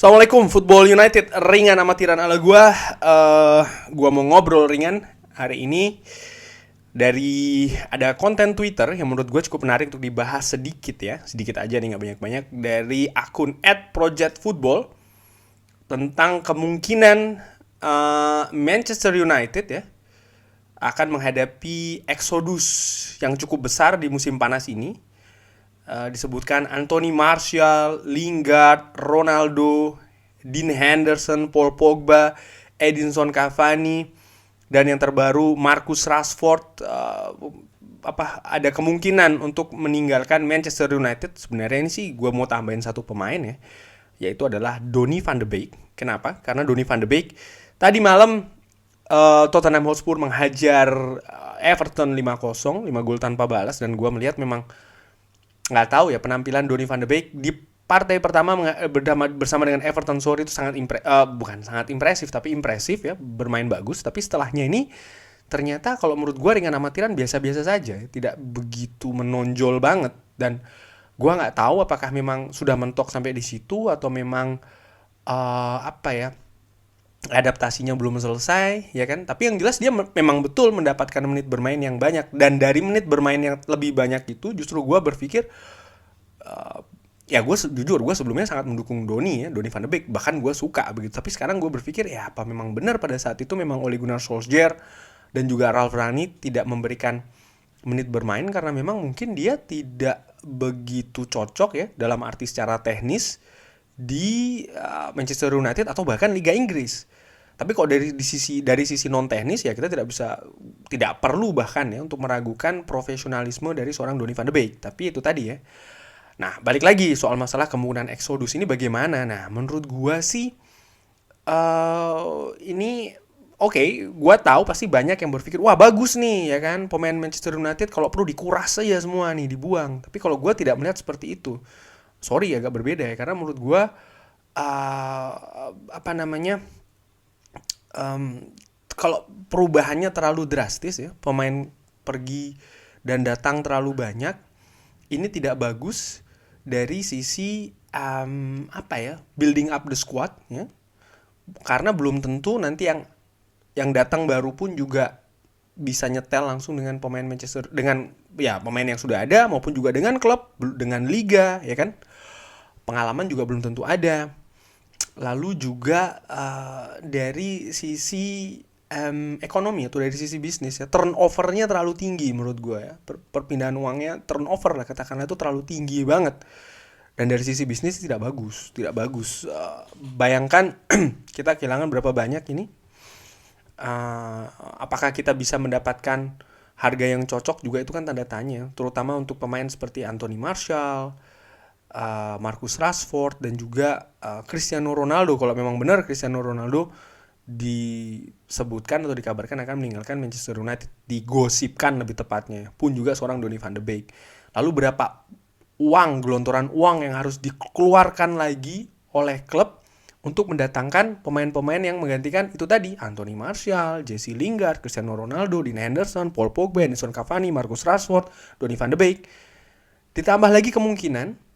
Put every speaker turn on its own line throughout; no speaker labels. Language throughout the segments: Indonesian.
Assalamualaikum Football United, ringan amatiran ala gua. Gua mau ngobrol ringan hari ini dari ada konten Twitter yang menurut gue cukup menarik untuk dibahas sedikit ya, sedikit aja nih, nggak banyak-banyak, dari akun @projectfootball tentang kemungkinan Manchester United ya akan menghadapi eksodus yang cukup besar di musim panas ini. Disebutkan Anthony Martial, Lingard, Ronaldo, Dean Henderson, Paul Pogba, Edinson Cavani, dan yang terbaru Marcus Rashford ada kemungkinan untuk meninggalkan Manchester United. Sebenarnya ini sih gue mau tambahin satu pemain ya, yaitu adalah Donny van de Beek. Kenapa? Karena Donny van de Beek tadi malam Tottenham Hotspur menghajar Everton 5-0, 5 gol tanpa balas, dan gue melihat memang nggak tahu ya, penampilan Donny van de Beek di partai pertama bersama dengan Everton sore itu bukan sangat impresif, tapi impresif ya, bermain bagus. Tapi setelahnya ini ternyata kalau menurut gue ringan amatiran, biasa-biasa saja, tidak begitu menonjol banget. Dan gue nggak tahu apakah memang sudah mentok sampai di situ atau memang adaptasinya belum selesai ya kan. Tapi yang jelas dia memang betul mendapatkan menit bermain yang banyak, dan dari menit bermain yang lebih banyak itu justru gue berpikir gue sebelumnya sangat mendukung Donny van de Beek, bahkan gue suka begitu. Tapi sekarang gue berpikir ya, apa memang benar pada saat itu memang Ole Gunnar Solskjaer dan juga Ralf Rangnick tidak memberikan menit bermain karena memang mungkin dia tidak begitu cocok ya dalam arti secara teknis di Manchester United atau bahkan Liga Inggris. Tapi kalau dari sisi non teknis ya, kita tidak perlu bahkan ya untuk meragukan profesionalisme dari seorang Donny van de Beek. Tapi itu tadi ya. Nah, balik lagi soal masalah kemungkinan eksodus ini bagaimana? Nah, menurut gua sih ini oke, gua tahu pasti banyak yang berpikir, wah bagus nih ya kan, pemain Manchester United kalau perlu dikuras saja semua nih, dibuang. Tapi kalau gua tidak melihat seperti itu. Sorry, agak berbeda ya, karena menurut gue kalau perubahannya terlalu drastis ya, pemain pergi dan datang terlalu banyak, ini tidak bagus dari sisi building up the squad ya, karena belum tentu nanti yang datang baru pun juga bisa nyetel langsung dengan pemain Manchester, dengan ya pemain yang sudah ada maupun juga dengan klub, dengan liga ya kan. Pengalaman juga belum tentu ada. Lalu juga dari sisi ekonomi atau dari sisi bisnis ya, turnovernya terlalu tinggi menurut gue ya. Perpindahan uangnya, turnover lah katakanlah, itu terlalu tinggi banget. Dan dari sisi bisnis tidak bagus. Bayangkan kita kehilangan berapa banyak ini. Apakah kita bisa mendapatkan harga yang cocok juga, itu kan tanda tanya, terutama untuk pemain seperti Anthony Martial, Marcus Rashford, dan juga Cristiano Ronaldo. Kalau memang benar Cristiano Ronaldo disebutkan atau dikabarkan akan meninggalkan Manchester United, digosipkan lebih tepatnya, pun juga seorang Donny van de Beek. Lalu berapa gelontoran uang yang harus dikeluarkan lagi oleh klub untuk mendatangkan pemain-pemain yang menggantikan itu tadi, Anthony Martial, Jesse Lingard, Cristiano Ronaldo, Dean Henderson, Paul Pogba, Edinson Cavani, Marcus Rashford, Donny van de Beek. Ditambah lagi kemungkinan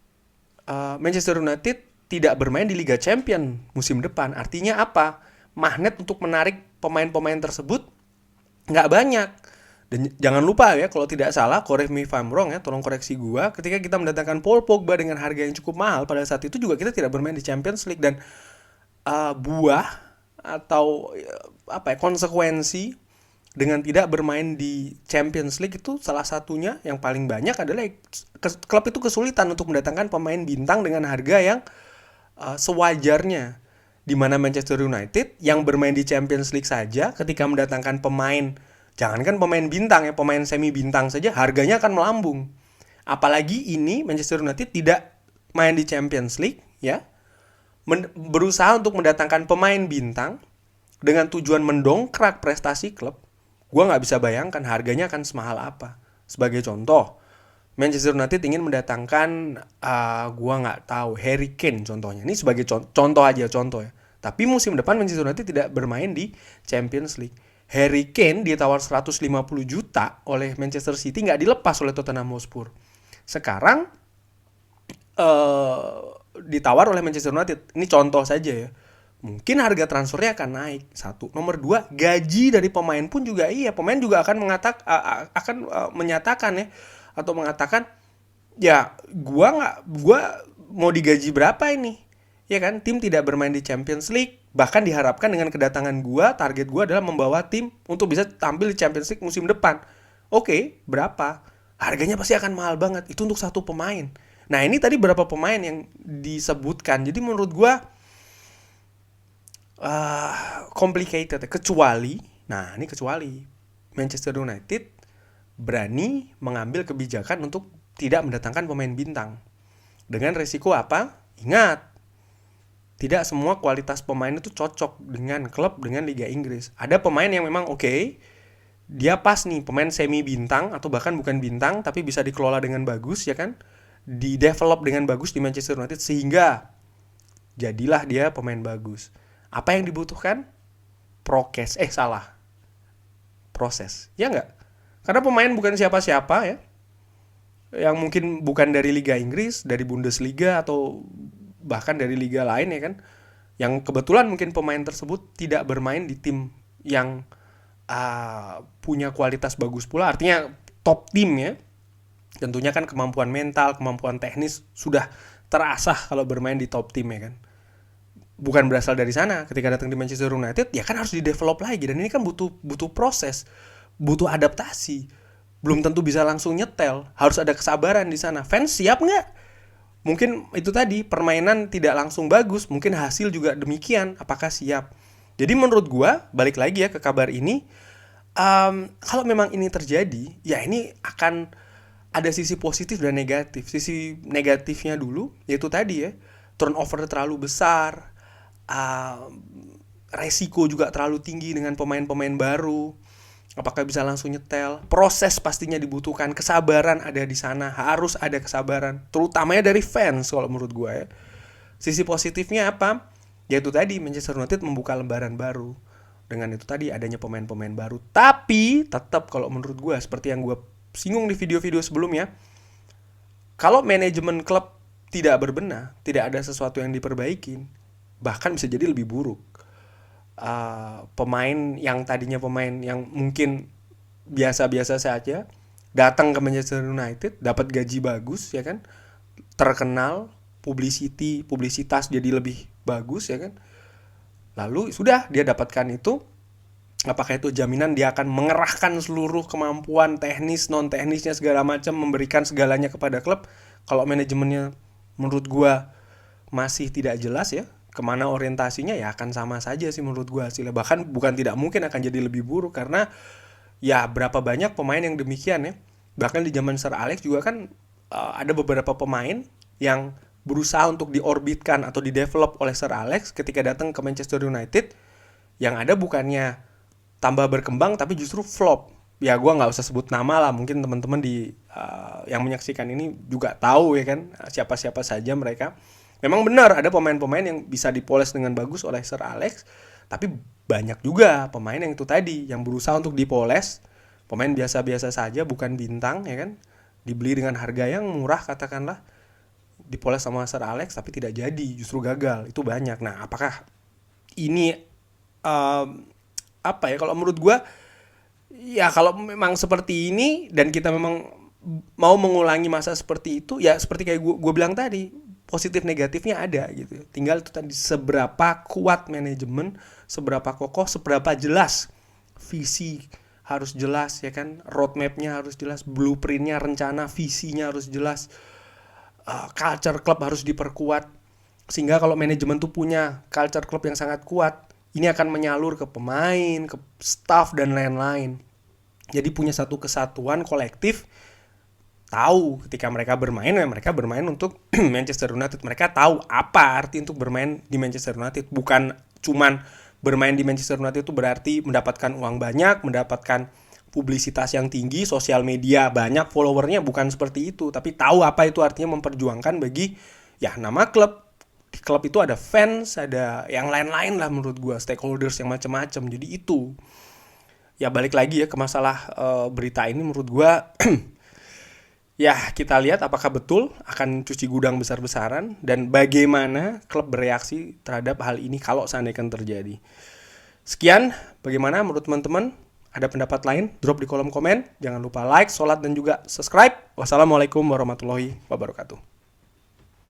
Manchester United tidak bermain di Liga Champions musim depan. Artinya apa? Magnet untuk menarik pemain-pemain tersebut nggak banyak. Dan jangan lupa ya, kalau tidak salah, correct me if I'm wrong ya, tolong koreksi gua, ketika kita mendatangkan Paul Pogba dengan harga yang cukup mahal, pada saat itu juga kita tidak bermain di Champions League. Dan konsekuensi dengan tidak bermain di Champions League itu salah satunya yang paling banyak adalah klub itu kesulitan untuk mendatangkan pemain bintang dengan harga yang sewajarnya. Di mana Manchester United yang bermain di Champions League saja, ketika mendatangkan pemain, jangankan pemain bintang ya, pemain semi bintang saja harganya akan melambung. Apalagi ini Manchester United tidak main di Champions League ya, berusaha untuk mendatangkan pemain bintang dengan tujuan mendongkrak prestasi klub. Gue nggak bisa bayangkan harganya akan semahal apa. Sebagai contoh, Manchester United ingin mendatangkan gue nggak tahu, Harry Kane contohnya. Ini sebagai contoh ya. Tapi musim depan Manchester United tidak bermain di Champions League. Harry Kane ditawar 150 juta oleh Manchester City, nggak dilepas oleh Tottenham Hotspur. Sekarang ditawar oleh Manchester United. Ini contoh saja ya. Mungkin harga transfernya akan naik. Satu. Nomor dua, gaji dari pemain pun juga iya. Pemain juga akan menyatakan ya, atau mengatakan ya gua mau digaji berapa ini? Ya kan, tim tidak bermain di Champions League, bahkan diharapkan dengan kedatangan gua, target gua adalah membawa tim untuk bisa tampil di Champions League musim depan. Oke, berapa? Harganya pasti akan mahal banget. Itu untuk satu pemain. Nah, ini tadi berapa pemain yang disebutkan. Jadi menurut gua complicated ya. Kecuali Manchester United berani mengambil kebijakan untuk tidak mendatangkan pemain bintang. Dengan resiko apa? Ingat, tidak semua kualitas pemain itu cocok dengan klub, dengan Liga Inggris. Ada pemain yang memang oke, dia pas nih, pemain semi bintang atau bahkan bukan bintang, tapi bisa dikelola dengan bagus, ya kan? Di-develop dengan bagus di Manchester United sehingga jadilah dia pemain bagus. Apa yang dibutuhkan? Proses. Ya enggak? Karena pemain bukan siapa-siapa ya. Yang mungkin bukan dari Liga Inggris, dari Bundesliga atau bahkan dari liga lain ya kan. Yang kebetulan mungkin pemain tersebut tidak bermain di tim yang punya kualitas bagus pula, artinya top tim ya. Tentunya kan kemampuan mental, kemampuan teknis sudah terasah kalau bermain di top tim ya kan. Bukan berasal dari sana. Ketika datang di Manchester United ya kan harus di-develop lagi, dan ini kan butuh proses, butuh adaptasi. Belum tentu bisa langsung nyetel, harus ada kesabaran di sana. Fans siap nggak? Mungkin itu tadi, permainan tidak langsung bagus, mungkin hasil juga demikian. Apakah siap? Jadi menurut gua, balik lagi ya ke kabar ini, kalau memang ini terjadi, ya ini akan ada sisi positif dan negatif. Sisi negatifnya dulu, yaitu tadi ya, turnover terlalu besar, resiko juga terlalu tinggi dengan pemain-pemain baru. Apakah bisa langsung nyetel? Proses pastinya dibutuhkan, kesabaran ada di sana, harus ada kesabaran, terutamanya dari fans kalau menurut gue ya. Sisi positifnya apa? Yaitu tadi Manchester United membuka lembaran baru. Dengan itu tadi adanya pemain-pemain baru. Tapi tetap kalau menurut gue, seperti yang gue singgung di video-video sebelumnya, kalau manajemen klub tidak berbenah, tidak ada sesuatu yang diperbaikin, bahkan bisa jadi lebih buruk. Pemain yang tadinya pemain yang mungkin biasa-biasa saja datang ke Manchester United, dapat gaji bagus ya kan, terkenal, publisitas jadi lebih bagus ya kan, lalu sudah dia dapatkan itu. Apakah itu jaminan dia akan mengerahkan seluruh kemampuan teknis, non teknisnya segala macam, memberikan segalanya kepada klub? Kalau manajemennya menurut gua masih tidak jelas ya, kemana orientasinya, ya akan sama saja sih menurut gue hasilnya. Bahkan bukan tidak mungkin akan jadi lebih buruk, karena ya berapa banyak pemain yang demikian ya. Bahkan di zaman Sir Alex juga kan ada beberapa pemain yang berusaha untuk diorbitkan atau didevelop oleh Sir Alex ketika datang ke Manchester United, yang ada bukannya tambah berkembang tapi justru flop. Ya gue nggak usah sebut nama lah, mungkin teman-teman yang menyaksikan ini juga tahu ya kan, siapa-siapa saja mereka. Memang benar ada pemain-pemain yang bisa dipoles dengan bagus oleh Sir Alex, tapi banyak juga pemain yang itu tadi, yang berusaha untuk dipoles, pemain biasa-biasa saja, bukan bintang ya kan, dibeli dengan harga yang murah katakanlah, dipoles sama Sir Alex tapi tidak jadi, justru gagal. Itu banyak. Nah, apakah ini kalau menurut gue, ya kalau memang seperti ini dan kita memang mau mengulangi masa seperti itu, ya seperti kayak gue bilang tadi, positif negatifnya ada gitu. Tinggal itu tadi, seberapa kuat manajemen, seberapa kokoh, seberapa jelas visi harus jelas ya kan, roadmapnya harus jelas, blueprintnya, rencana visinya harus jelas, culture club harus diperkuat, sehingga kalau manajemen tuh punya culture club yang sangat kuat, ini akan menyalur ke pemain, ke staff dan lain-lain. Jadi punya satu kesatuan kolektif. Tahu ketika mereka bermain, ya mereka bermain untuk Manchester United. Mereka tahu apa arti untuk bermain di Manchester United. Bukan cuman bermain di Manchester United itu berarti mendapatkan uang banyak, mendapatkan publisitas yang tinggi, sosial media banyak, followernya, bukan seperti itu. Tapi tahu apa itu artinya memperjuangkan bagi ya nama klub. Di klub itu ada fans, ada yang lain-lain lah menurut gue, stakeholders yang macam-macam. Jadi itu. Ya balik lagi ya ke masalah berita ini, menurut gue Ya, kita lihat apakah betul akan cuci gudang besar-besaran dan bagaimana klub bereaksi terhadap hal ini kalau seandainya akan terjadi. Sekian, bagaimana menurut teman-teman? Ada pendapat lain? Drop di kolom komen. Jangan lupa like, sholat, dan juga subscribe. Wassalamualaikum warahmatullahi wabarakatuh.